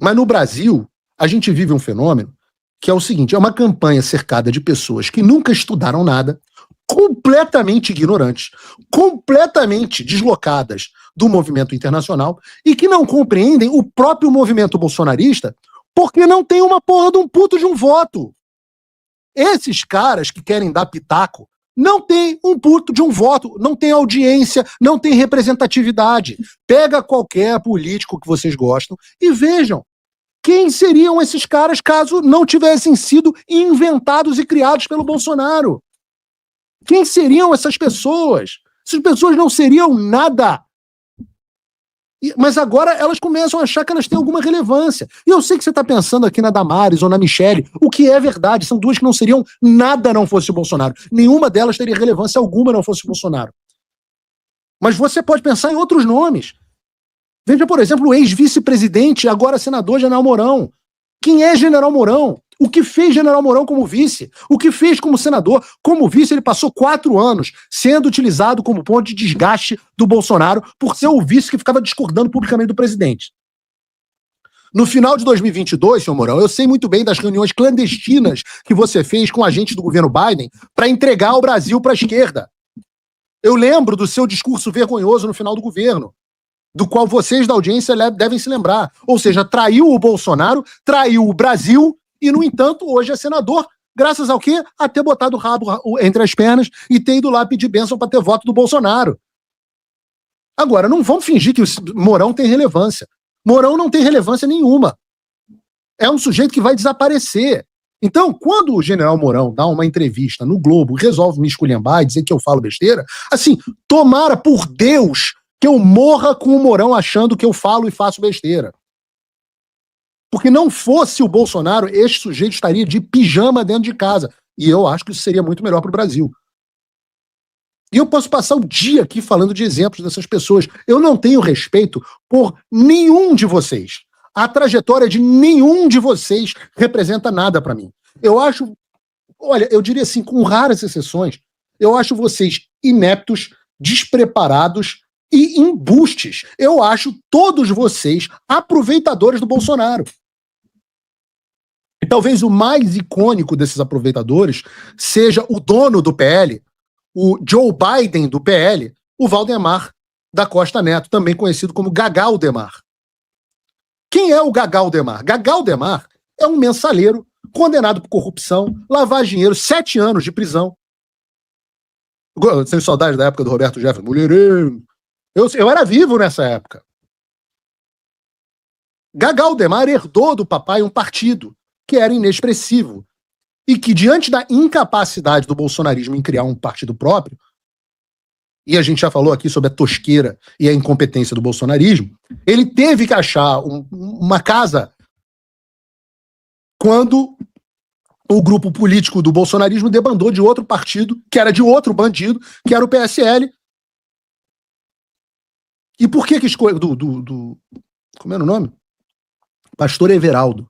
Mas no Brasil, a gente vive um fenômeno que é o seguinte, é uma campanha cercada de pessoas que nunca estudaram nada, completamente ignorantes, completamente deslocadas do movimento internacional e que não compreendem o próprio movimento bolsonarista porque não tem uma porra de um puto de um voto. Esses caras que querem dar pitaco não tem um puto de um voto, não tem audiência, não tem representatividade. Pega qualquer político que vocês gostam e vejam quem seriam esses caras caso não tivessem sido inventados e criados pelo Bolsonaro. Quem seriam essas pessoas? Essas pessoas não seriam nada. Mas agora elas começam a achar que elas têm alguma relevância. E eu sei que você está pensando aqui na Damares ou na Michele, o que é verdade. São duas que não seriam nada não fosse o Bolsonaro. Nenhuma delas teria relevância alguma não fosse o Bolsonaro. Mas você pode pensar em outros nomes. Veja, por exemplo, o ex-vice-presidente, agora senador General Mourão. Quem é General Mourão? O que fez General Mourão como vice? O que fez como senador? Como vice, ele passou 4 anos sendo utilizado como ponto de desgaste do Bolsonaro por ser o vice que ficava discordando publicamente do presidente. No final de 2022, senhor Mourão, eu sei muito bem das reuniões clandestinas que você fez com agentes do governo Biden para entregar o Brasil para a esquerda. Eu lembro do seu discurso vergonhoso no final do governo, do qual vocês da audiência devem se lembrar. Ou seja, traiu o Bolsonaro, traiu o Brasil e, no entanto, hoje é senador, graças ao quê? A ter botado o rabo entre as pernas e ter ido lá pedir bênção para ter voto do Bolsonaro. Agora, não vamos fingir que o Mourão tem relevância. Mourão não tem relevância nenhuma. É um sujeito que vai desaparecer. Então, quando o general Mourão dá uma entrevista no Globo, resolve me esculhambar e dizer que eu falo besteira, assim, tomara por Deus que eu morra com o Mourão achando que eu falo e faço besteira. Porque não fosse o Bolsonaro, este sujeito estaria de pijama dentro de casa. E eu acho que isso seria muito melhor para o Brasil. E eu posso passar o dia aqui falando de exemplos dessas pessoas. Eu não tenho respeito por nenhum de vocês. A trajetória de nenhum de vocês representa nada para mim. Eu acho, olha, eu diria assim, com raras exceções, eu acho vocês ineptos, despreparados e embustes. Eu acho todos vocês aproveitadores do Bolsonaro. E talvez o mais icônico desses aproveitadores seja o dono do PL, o Joe Biden do PL, o Valdemar da Costa Neto, também conhecido como Gagaldemar. Quem é o Gagaldemar? Gagaldemar é um mensaleiro condenado por corrupção, lavar dinheiro, 7 anos de prisão. Tenho saudade da época do Roberto Jefferson, mulherengo. Eu era vivo nessa época. Gagaldemar herdou do papai um partido que era inexpressivo e que, diante da incapacidade do bolsonarismo em criar um partido próprio, e a gente já falou aqui sobre a tosqueira e a incompetência do bolsonarismo, ele teve que achar uma casa quando o grupo político do bolsonarismo debandou de outro partido, que era de outro bandido, que era o PSL. E por que escolheu como era o nome? Pastor Everaldo.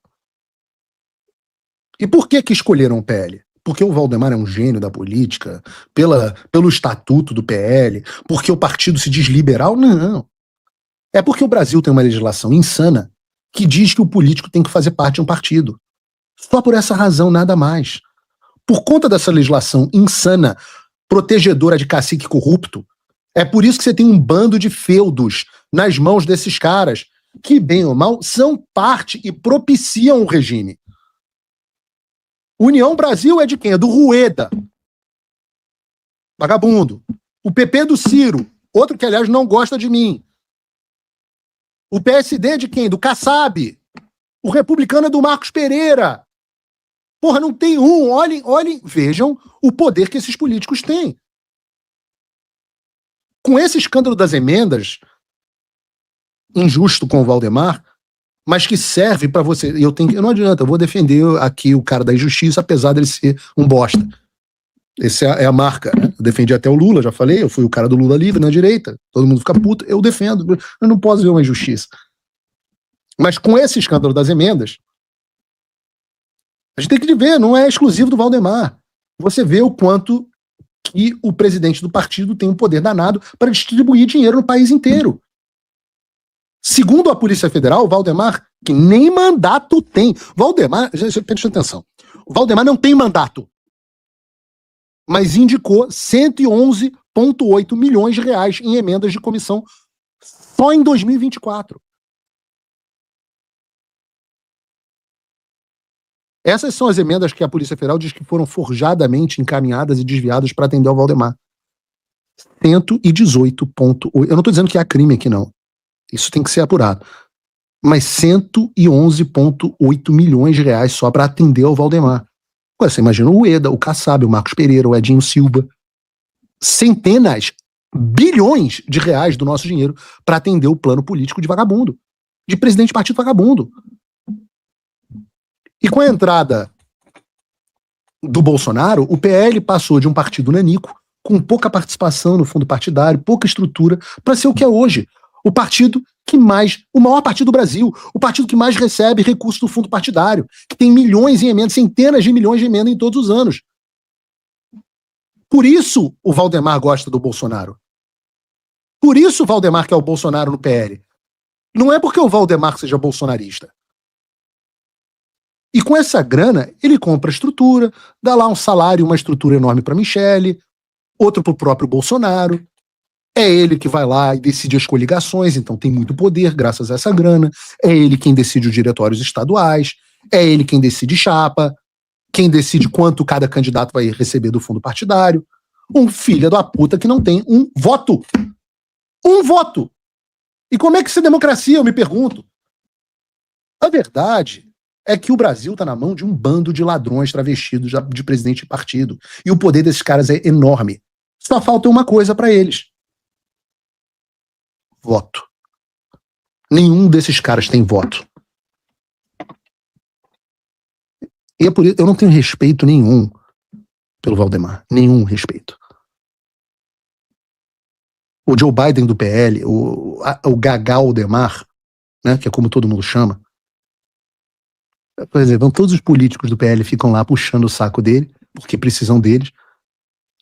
E por que escolheram o PL? Porque o Valdemar é um gênio da política, pelo estatuto do PL, porque o partido se diz liberal? Não. É porque o Brasil tem uma legislação insana que diz que o político tem que fazer parte de um partido. Só por essa razão, nada mais. Por conta dessa legislação insana, protegedora de cacique corrupto, é por isso que você tem um bando de feudos nas mãos desses caras, que, bem ou mal, são parte e propiciam o regime. União Brasil é de quem? É do Rueda. Vagabundo. O PP do Ciro. Outro que, aliás, não gosta de mim. O PSD é de quem? Do Kassab. O republicano é do Marcos Pereira. Porra, não tem um. Olhem, vejam o poder que esses políticos têm. Com esse escândalo das emendas, injusto com o Valdemar, mas que serve para você. Não adianta, eu vou defender aqui o cara da injustiça, apesar dele ser um bosta. Essa é a marca, né? Eu defendi até o Lula, já falei, eu fui o cara do Lula livre na direita, todo mundo fica puto, eu defendo, eu não posso ver uma injustiça. Mas com esse escândalo das emendas, a gente tem que ver, não é exclusivo do Valdemar. Você vê o quanto que o presidente do partido tem um poder danado para distribuir dinheiro no país inteiro. Segundo a Polícia Federal, o Valdemar que nem mandato tem. Valdemar, preste atenção, o Valdemar não tem mandato, mas indicou 111,8 milhões de reais em emendas de comissão só em 2024. Essas são as emendas que a Polícia Federal diz que foram forjadamente encaminhadas e desviadas para atender ao Valdemar. 118,8. Eu não estou dizendo que há crime aqui, não. Isso tem que ser apurado. Mas 111,8 milhões de reais só para atender ao Valdemar. Agora, você imagina o Ueda, o Kassab, o Marcos Pereira, o Edinho Silva. Centenas, bilhões de reais do nosso dinheiro para atender o plano político de vagabundo. De presidente de partido vagabundo. E com a entrada do Bolsonaro, o PL passou de um partido nanico, com pouca participação no fundo partidário, pouca estrutura, para ser o que é hoje. O partido que mais, o maior partido do Brasil, o partido que mais recebe recursos do fundo partidário, que tem milhões em emendas, centenas de milhões de emendas em todos os anos. Por isso o Valdemar gosta do Bolsonaro. Por isso o Valdemar quer o Bolsonaro no PL. Não é porque o Valdemar seja bolsonarista. E com essa grana, ele compra estrutura, dá lá um salário, uma estrutura enorme para Michele, outro para o próprio Bolsonaro. É ele que vai lá e decide as coligações, então tem muito poder graças a essa grana. É ele quem decide os diretórios estaduais. É ele quem decide chapa, quem decide quanto cada candidato vai receber do fundo partidário. Um filho da puta que não tem um voto. Um voto! E como é que isso é democracia, eu me pergunto? A verdade é que o Brasil está na mão de um bando de ladrões travestidos de presidente de partido. E o poder desses caras é enorme. Só falta uma coisa para eles. Voto. Nenhum desses caras tem voto. E é por isso eu não tenho respeito nenhum pelo Valdemar. Nenhum respeito. O Joe Biden do PL, o Gagaldemar, né, que é como todo mundo chama. Por exemplo, todos os políticos do PL ficam lá puxando o saco dele, porque precisam deles.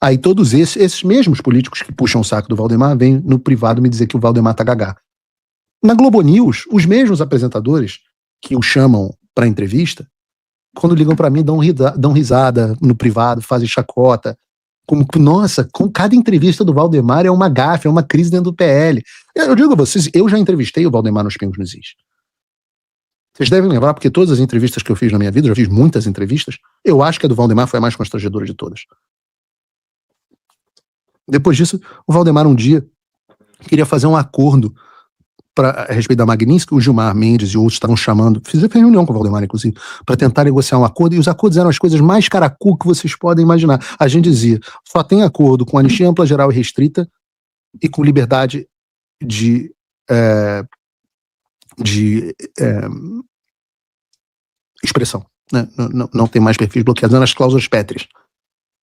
Aí todos esses mesmos políticos que puxam o saco do Valdemar vêm no privado me dizer que o Valdemar tá gagá. Na Globo News, os mesmos apresentadores que o chamam para entrevista, quando ligam para mim, dão risada no privado, fazem chacota. Como, nossa, com cada entrevista do Valdemar é uma gafe, é uma crise dentro do PL. Eu digo a vocês, eu já entrevistei o Valdemar nos Pingos nos Is. Vocês devem lembrar, porque todas as entrevistas que eu fiz na minha vida, eu já fiz muitas entrevistas, eu acho que a do Valdemar foi a mais constrangedora de todas. Depois disso, o Valdemar um dia queria fazer um acordo a respeito da Magnitsky, o Gilmar Mendes e outros estavam chamando, fizeram reunião com o Valdemar, inclusive, para tentar negociar um acordo, e os acordos eram as coisas mais caracu que vocês podem imaginar. A gente dizia, só tem acordo com anistia ampla, geral e restrita e com liberdade de expressão, né? Não tem mais perfis bloqueados nas cláusulas pétreas.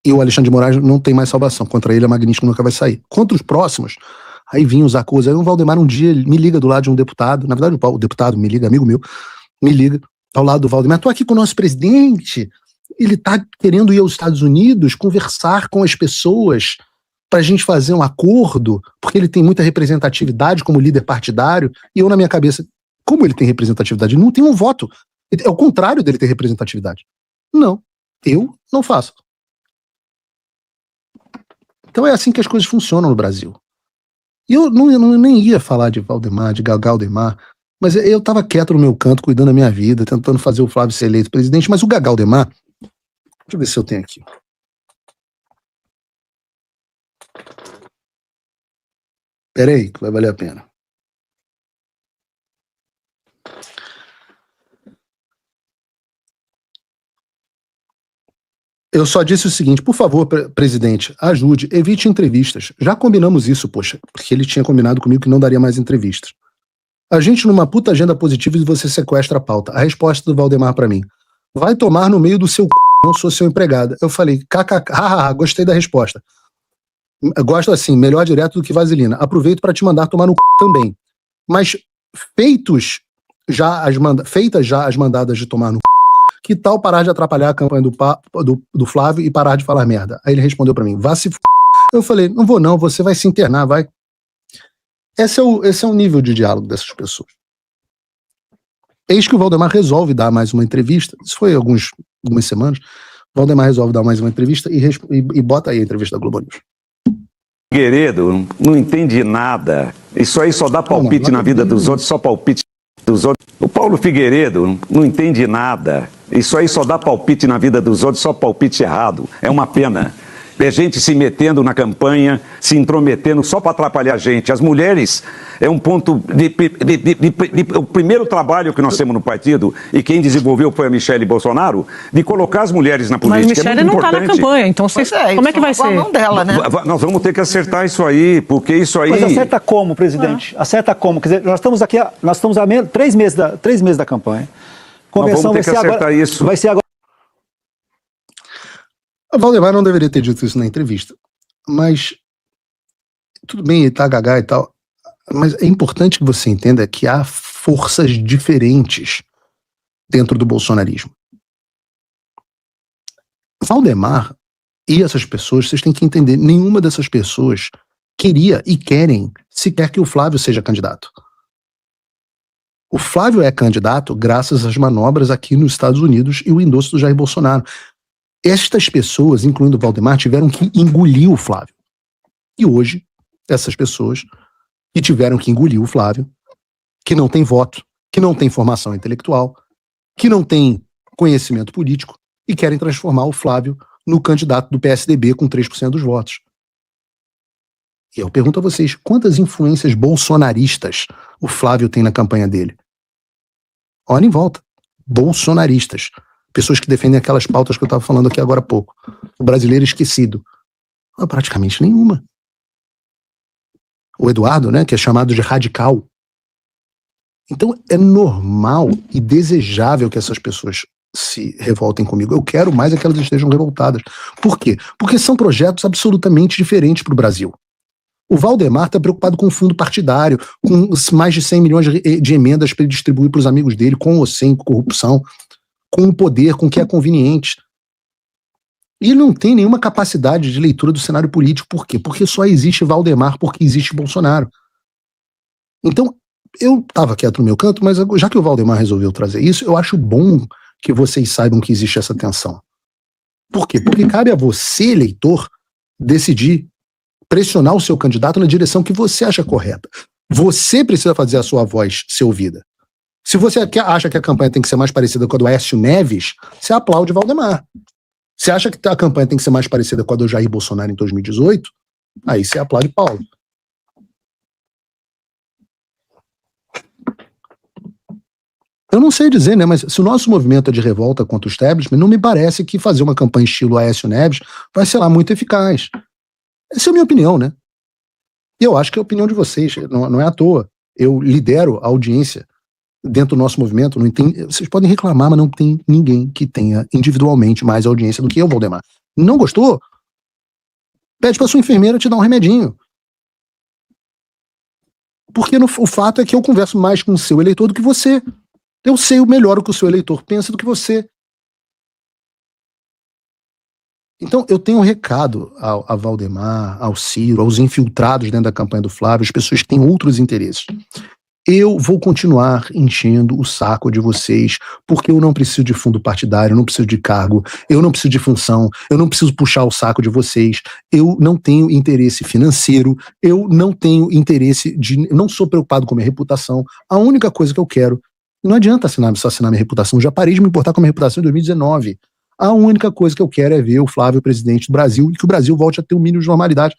E o Alexandre de Moraes não tem mais salvação. Contra ele, a Magnitsky nunca vai sair. Contra os próximos, aí vinham os acusos. Aí o Valdemar um dia me liga do lado de um deputado. Na verdade, o deputado me liga, amigo meu, me liga ao lado do Valdemar. Tô aqui com o nosso presidente. Ele tá querendo ir aos Estados Unidos, conversar com as pessoas pra gente fazer um acordo, porque ele tem muita representatividade como líder partidário. E eu, na minha cabeça, como ele tem representatividade? Ele não tem um voto. É o contrário dele ter representatividade. Não, eu não faço. Então é assim que as coisas funcionam no Brasil. E eu nem ia falar de Valdemar, de Gagaldemar, mas eu estava quieto no meu canto, cuidando da minha vida, tentando fazer o Flávio ser eleito presidente, mas o Gagaldemar, deixa eu ver se eu tenho aqui. Peraí, que vai valer a pena. Eu só disse o seguinte, por favor, presidente, ajude, evite entrevistas. Já combinamos isso, poxa, porque ele tinha combinado comigo que não daria mais entrevistas. A gente numa puta agenda positiva e você sequestra a pauta. A resposta do Valdemar pra mim, vai tomar no meio do seu c... não sou seu empregado. Eu falei, kkk, gostei da resposta. Eu gosto assim, melhor direto do que vaselina. Aproveito pra te mandar tomar no c... também. Mas feitas já as mandadas de tomar no c... que tal parar de atrapalhar a campanha do Flávio e parar de falar merda? Aí ele respondeu pra mim, vá se f... Eu falei, não vou não, você vai se internar, vai. Esse é o nível de diálogo dessas pessoas. Eis que o Valdemar resolve dar mais uma entrevista, isso foi algumas semanas, o Valdemar resolve dar mais uma entrevista e bota aí a entrevista da Globo News. Figueiredo não entende nada, isso aí só dá palpite na vida dos outros, só palpite dos outros. O Paulo Figueiredo não entende nada, isso aí só dá palpite na vida dos outros, só palpite errado, é uma pena. É gente se metendo na campanha, se intrometendo só para atrapalhar a gente. As mulheres é um ponto o primeiro trabalho que nós temos no partido, e quem desenvolveu foi a Michele Bolsonaro, de colocar as mulheres na política. Mas Michele não está na campanha, então como é que vai ser? A mão dela, né? Nós vamos ter que acertar isso aí, porque isso aí... Mas acerta como, presidente? Acerta como? Quer dizer, nós estamos aqui, nós estamos há 3 meses da campanha. Convenção vai ser agora. Isso. Vai ser agora. O Valdemar não deveria ter dito isso na entrevista, mas tudo bem, ele tá gagá e tal, mas é importante que você entenda que há forças diferentes dentro do bolsonarismo. Valdemar e essas pessoas, vocês têm que entender, nenhuma dessas pessoas queria e querem sequer que o Flávio seja candidato. O Flávio é candidato graças às manobras aqui nos Estados Unidos e o endosso do Jair Bolsonaro. Estas pessoas, incluindo o Valdemar, tiveram que engolir o Flávio. E hoje, essas pessoas que tiveram que engolir o Flávio, que não tem voto, que não tem formação intelectual, que não tem conhecimento político e querem transformar o Flávio no candidato do PSDB com 3% dos votos. E eu pergunto a vocês, quantas influências bolsonaristas o Flávio tem na campanha dele? Olha em volta. Bolsonaristas. Pessoas que defendem aquelas pautas que eu estava falando aqui agora há pouco. O brasileiro esquecido. Praticamente nenhuma. O Eduardo, né, que é chamado de radical. Então é normal e desejável que essas pessoas se revoltem comigo. Eu quero mais é que elas estejam revoltadas. Por quê? Porque são projetos absolutamente diferentes para o Brasil. O Valdemar está preocupado com o fundo partidário, com mais de 100 milhões de emendas para ele distribuir para os amigos dele, com ou sem corrupção, com o poder, com o que é conveniente. E ele não tem nenhuma capacidade de leitura do cenário político. Por quê? Porque só existe Valdemar porque existe Bolsonaro. Então, eu estava quieto no meu canto, mas já que o Valdemar resolveu trazer isso, eu acho bom que vocês saibam que existe essa tensão. Por quê? Porque cabe a você, eleitor, decidir pressionar o seu candidato na direção que você acha correta. Você precisa fazer a sua voz ser ouvida. Se você acha que a campanha tem que ser mais parecida com a do Aécio Neves, você aplaude Valdemar. Se acha que a campanha tem que ser mais parecida com a do Jair Bolsonaro em 2018, aí você aplaude Paulo. Eu não sei dizer, né, mas se o nosso movimento é de revolta contra o establishment, não me parece que fazer uma campanha estilo Aécio Neves vai ser lá muito eficaz. Essa é a minha opinião, né? E eu acho que é a opinião de vocês, não é à toa. Eu lidero a audiência dentro do nosso movimento, não tem, vocês podem reclamar, mas não tem ninguém que tenha individualmente mais audiência do que eu, Valdemar. Não gostou? Pede pra sua enfermeira te dar um remedinho. Porque o fato é que eu converso mais com o seu eleitor do que você. Eu sei melhor o que o seu eleitor pensa do que você. Então, eu tenho um recado a Valdemar, ao Ciro, aos infiltrados dentro da campanha do Flávio, as pessoas que têm outros interesses. Eu vou continuar enchendo o saco de vocês, porque eu não preciso de fundo partidário, eu não preciso de cargo, eu não preciso de função, eu não preciso puxar o saco de vocês, eu não tenho interesse financeiro, eu não tenho interesse eu não sou preocupado com a minha reputação. A única coisa que eu quero, não adianta assassinar minha reputação, eu já parei de me importar com a minha reputação em 2019. A única coisa que eu quero é ver o Flávio presidente do Brasil e que o Brasil volte a ter um mínimo de normalidade.